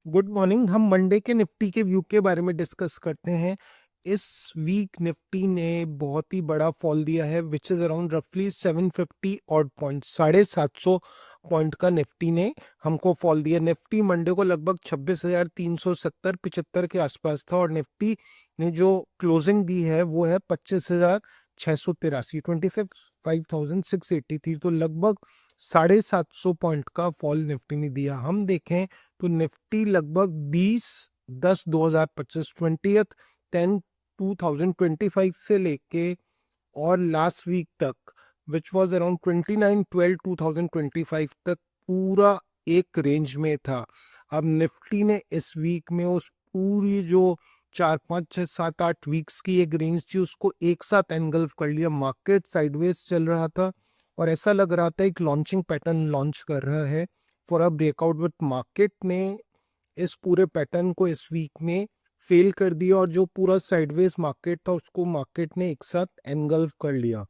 Good morning. हम Monday के Nifty के व्यू के बारे में डिस्कस करते हैं। इस वीक निफ्टी ने बहुत ही बड़ा फॉल दिया है, विच इज अराउंड रफली 750 ऑड पॉइंट, 750 पॉइंट का निफ्टी ने हमको फॉल दिया। निफ्टी मंडे को लगभग 26,370 75 के आसपास था और निफ्टी ने जो क्लोजिंग दी है वो है 25,683, 25,683। तो लगभग 750 पॉइंट का फॉल निफ्टी ने दिया। हम देखें तो निफ्टी लगभग 20/10/2025 20/10/2025 से लेके और लास्ट वीक तक विच वाज अराउंड 29/12/2025 तक पूरा एक रेंज में था। अब निफ्टी ने इस वीक में उस पूरी जो 4 5 6 7 8 वीक्स की एक रेंज थी उसको एक साथ एनगल्फ कर लिया। मार्केट साइडवेज चल रहा था और ऐसा लग रहा था एक लॉन्चिंग पैटर्न लॉन्च कर रहा है for a breakout, but market ने इस पूरे पैटर्न को इस वीक में फेल कर दिया और जो पूरा साइडवेज मार्केट था उसको मार्केट ने एक साथ एनगल्फ कर लिया।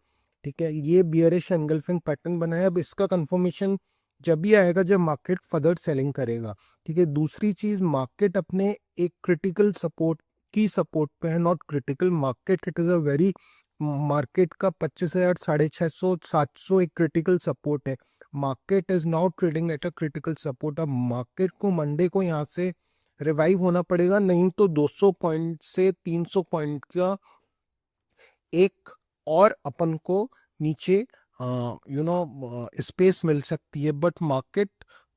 ठीक है, ये बियरिश एनगल्फिंग पैटर्न बना है। अब इसका कंफर्मेशन जब भी आएगा जब मार्केट फर्दर सेलिंग करेगा। ठीक है, दूसरी चीज, मार्केट अपने एक क्रिटिकल सपोर्ट की सपोर्ट पे है, not critical market, it is a very market का 25,000 650 700 एक क्रिटिकल सपोर्ट है। Market is now trading at a critical support. अब मार्केट को मंडे को यहाँ से रिवाइव होना पड़ेगा, नहीं तो 200 पॉइंट से 300 पॉइंट का एक और अपन को नीचे स्पेस मिल सकती है। But market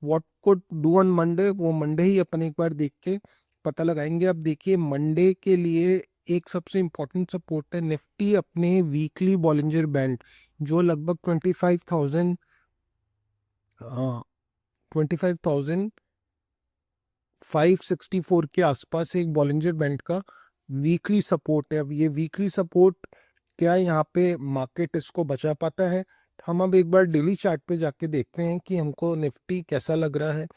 what could do on Monday, वो मंडे ही अपन एक बार देख के पता लगाएंगे। अब देखिए मंडे के लिए एक सबसे इम्पोर्टेंट सपोर्ट है निफ्टी अपने वीकली बॉलिंजर बैंड जो लगभग 25,564 के आसपास एक बॉलिंजर बैंड का वीकली सपोर्ट है। अब ये वीकली सपोर्ट क्या यहाँ पे मार्केट इसको बचा पाता है? हम अब एक बार डेली चार्ट पे जाके देखते हैं कि हमको निफ्टी कैसा लग रहा है।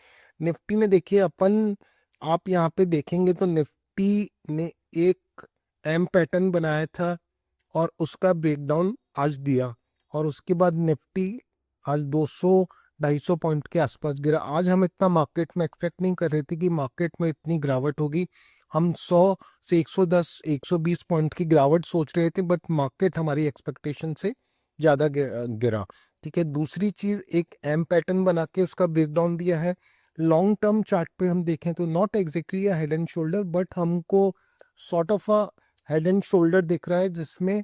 निफ्टी ने देखिए अपन, आप यहाँ पे देखेंगे तो निफ्टी ने एक एम पैटर्न बनाया था और उसका ब्रेकडाउन आज दिया और उसके बाद निफ्टी आज 200 250 पॉइंट के आसपास गिरा। आज हम इतना मार्केट में एक्सपेक्ट नहीं कर रहे थे कि मार्केट में इतनी गिरावट होगी। हम 100 से 110 120 पॉइंट की गिरावट सोच रहे थे, बट मार्केट हमारी एक्सपेक्टेशन से ज़्यादा गिरा। ठीक है, दूसरी चीज़, एक एम पैटर्न बना के उसका ब्रेकडाउन दिया है। लॉन्ग टर्म चार्ट पे हम देखें तो not exactly a head and shoulder, but हमको sort of a head and shoulder दिख रहा है जिसमें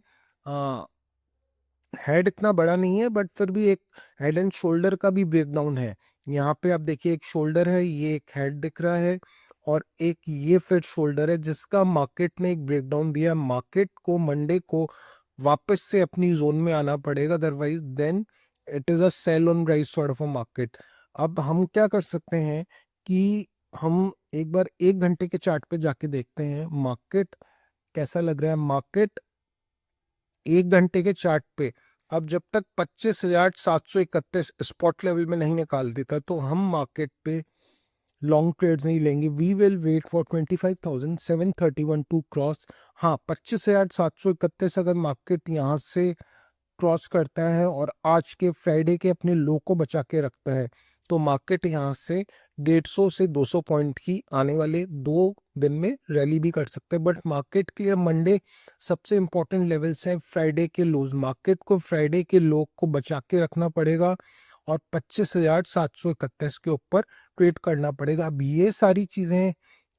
हेड इतना बड़ा नहीं है बट फिर भी एक हेड एंड शोल्डर का भी ब्रेकडाउन है। यहाँ पे आप देखिए एक शोल्डर है, ये एक हेड दिख रहा है और एक ये फिर शोल्डर है जिसका मार्केट ने एक ब्रेकडाउन दिया। मार्केट को मंडे को वापस से अपनी जोन में आना पड़ेगा, otherwise then it is a sell on rise sort of a market. अब हम क्या कर सकते हैं कि हम एक बार 1 घंटे के चार्ट पे जाके देखते हैं मार्केट कैसा लग रहा है। मार्केट 1 घंटे के चार्ट पे अब जब तक 25,731 स्पॉट लेवल में नहीं निकाल देता तो हम मार्केट पे लॉन्ग ट्रेड्स नहीं लेंगे। We will wait for 25,731 to cross. हाँ, 25,731 अगर मार्केट यहाँ से क्रॉस करता है और आज के फ्राइडे के अपने लो को बचा के रखता है तो मार्केट यहाँ से 150 से 200 पॉइंट की आने वाले 2 दिन में रैली भी कर सकते हैं। बट मार्केट के लिए मंडे सबसे इंपॉर्टेंट लेवल्स हैं फ्राइडे के लोज। मार्केट को फ्राइडे के लो को बचा के रखना पड़ेगा और 25,731 के ऊपर ट्रेड करना पड़ेगा। अब ये सारी चीज़ें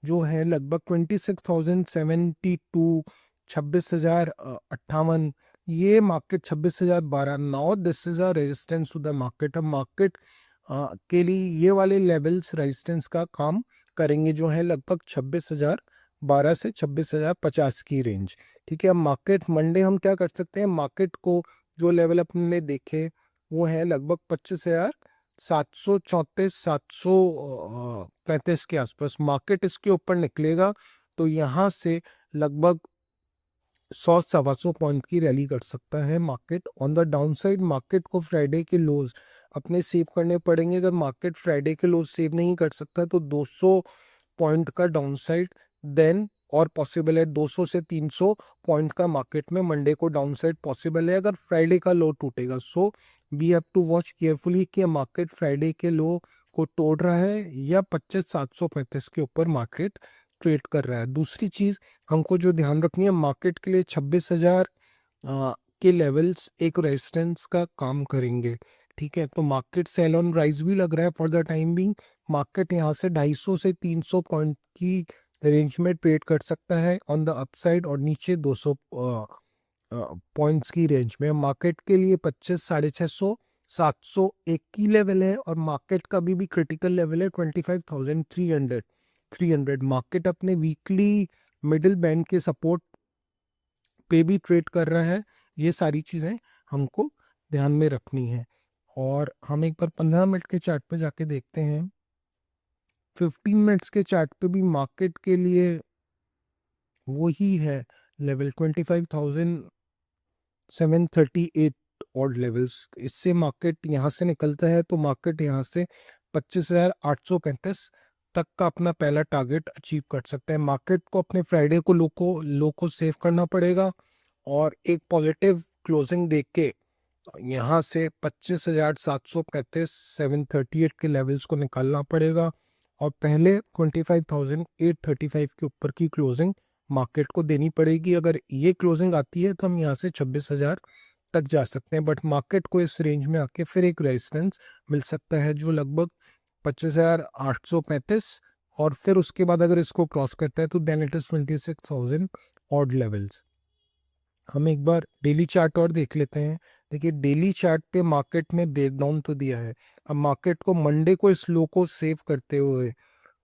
जो है लगभग 26,072, 26,058, ये market 26,012, now this is a resistance to the market. अब मार्केट के लिए ये वाले लेवल्स रेजिस्टेंस का काम करेंगे जो है लगभग 26,012 से 26,050 की रेंज। ठीक है, अब मार्केट मंडे हम क्या कर सकते हैं, मार्केट को जो लेवल अपने देखे वो है लगभग 25,734 735 के आसपास। मार्केट इसके ऊपर निकलेगा तो यहाँ से लगभग 100 125 पॉइंट की रैली कर सकता है market. On the down side market को फ्राइडे के लोज अपने सेव करने पड़ेंगे। अगर मार्केट फ्राइडे के लोज सेव नहीं कर सकता तो 200 पॉइंट का डाउन साइड देन और पॉसिबल है। 200 से 300 पॉइंट का मार्केट में मंडे को डाउन साइड पॉसिबल है अगर फ्राइडे का लो टूटेगा। So we have to watch carefully कि मार्केट फ्राइडे के लो को तोड़ रहा है या 25,735 के ऊपर मार्केट ट्रेड कर रहा है। दूसरी चीज हमको जो ध्यान रखनी है, मार्केट के लिए 26,000 के लेवल्स एक रेजिस्टेंस का काम करेंगे। ठीक है, तो मार्केट सेल ऑन राइज भी लग रहा है for the time being. Market यहाँ से 250 से 300 पॉइंट की रेंज में ट्रेड कर सकता है ऑन द अपसाइड, और नीचे 200 पॉइंट्स की रेंज में। मार्केट के लिए 25, 650, 700 एक की लेवल है, और मार्केट का भी क्रिटिकल लेवल है 25,300। मार्केट अपने वीकली मिडिल बैंड के सपोर्ट पे भी ट्रेड कर रहा है। ये सारी चीज़ें हमको ध्यान में रखनी है। और हम एक बार 15 मिनट के चार्ट पे जाके देखते हैं। 15 मिनट्स के चार्ट पे भी मार्केट के लिए वही है लेवल 25,738 ऑड लेवल्स। इससे मार्केट यहाँ से निकलता है तो मार्केट यहाँ से 25,835 तक का अपना पहला टारगेट अचीव कर सकता है। मार्केट को अपने फ्राइडे को लो को सेव करना पड़ेगा, और एक पॉजिटिव क्लोजिंग देख के यहाँ से 25,735 738 के लेवल्स को निकालना पड़ेगा, और पहले 25,835 के ऊपर की क्लोजिंग मार्केट को देनी पड़ेगी। अगर ये क्लोजिंग आती है तो हम यहाँ से 26,000 तक जा सकते हैं, बट मार्केट को इस रेंज में आके फिर एक रेजिस्टेंस मिल सकता है जो लगभग 25,835, और फिर उसके बाद अगर इसको क्रॉस करता है तो then it is 26,000 odd levels. हम एक बार डेली चार्ट और देख लेते हैं। देखिए, डेली चार्ट पे मार्केट में ब्रेकडाउन तो दिया है। अब मार्केट को मंडे को इस लो को सेव करते हुए,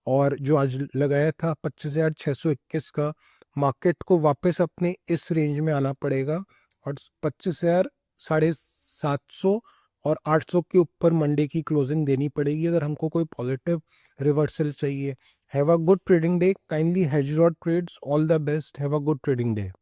और जो आज लगाया था 25,621 का, मार्केट को वापस अपने इस रेंज में आना पड़ेगा, और 25,750 और 800 के ऊपर मंडे की क्लोजिंग देनी पड़ेगी अगर हमको कोई पॉजिटिव रिवर्सल चाहिए। Have a good trading day, kindly hedge your trades, all the best, have a good trading day.